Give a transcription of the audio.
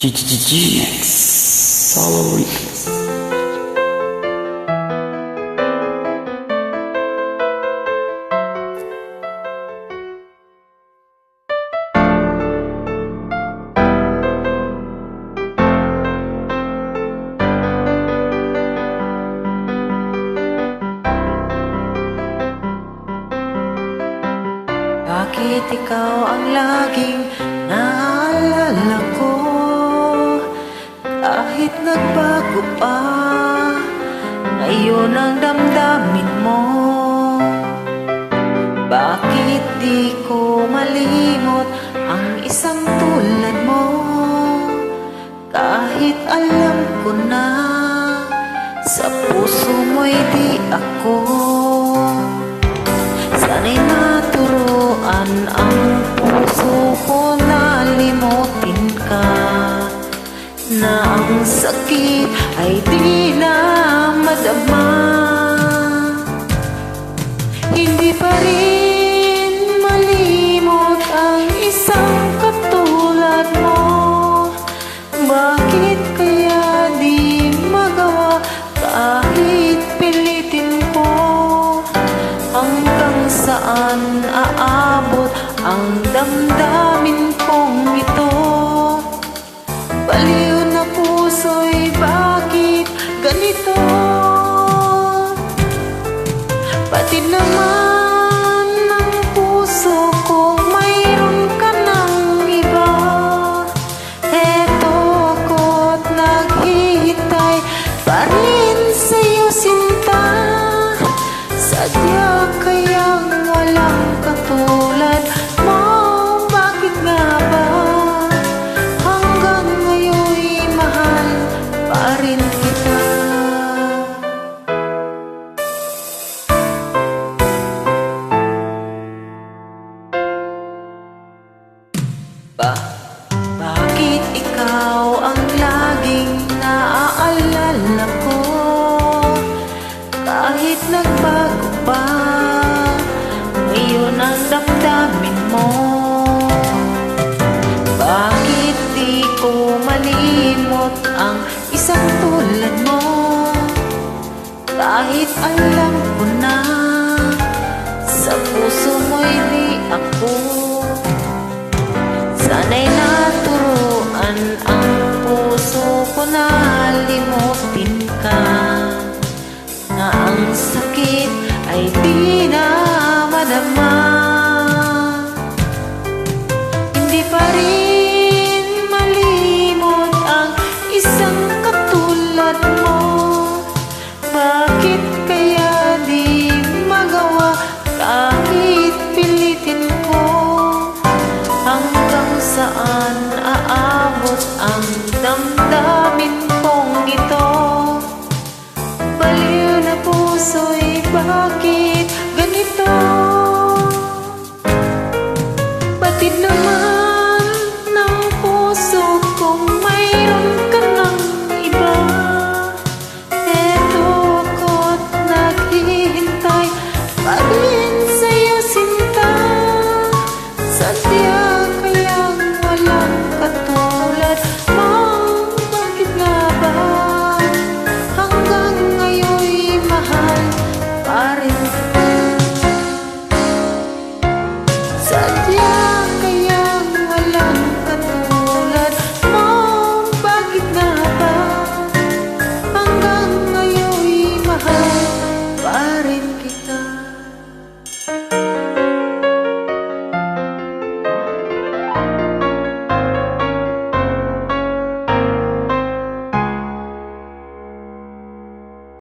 GGGX Solo Remix. Bakit ikaw ang laging naalala ko? Kahit nagbago pa, ngayon ang damdamin mo. Bakit di ko malimot ang isang tulad mo? Kahit alam ko na sa puso mo'y di ako. Sana'y naturuan ang puso ko na limutin ka, na ang sakit ay di na madama. Hindi pa rin malimot ang isang katulad mo. Bakit kaya di magawa kahit pilitin ko? Hanggang saan aabot ang damdamin kong ito? Baliw na puso'y bakit ganito? Pati naman ng puso ko mayroon ka ng iba. Eto ako't naghihintay pa rin sa'yo, sinta. Sadya kayang walang katulad mo. Bakit nga ba hanggang ngayon'y mahal pa rin kita? Bakit ikaw ang laging naaalala ko? Kahit nagbago pa, ngayon ang damdamin mo. Bakit di ko malimot ang isang tulad mo? Kahit alam ko na sa puso mo'y di ako. Sana'y naturuan ang puso ko na limutin ka, na ang sakit ay di na madama. Hindi pa rin malimot ang isang katulad mo. Bakit kaya di magawa kahit pilitin ko? Hanggang saan aabot ang damdamin?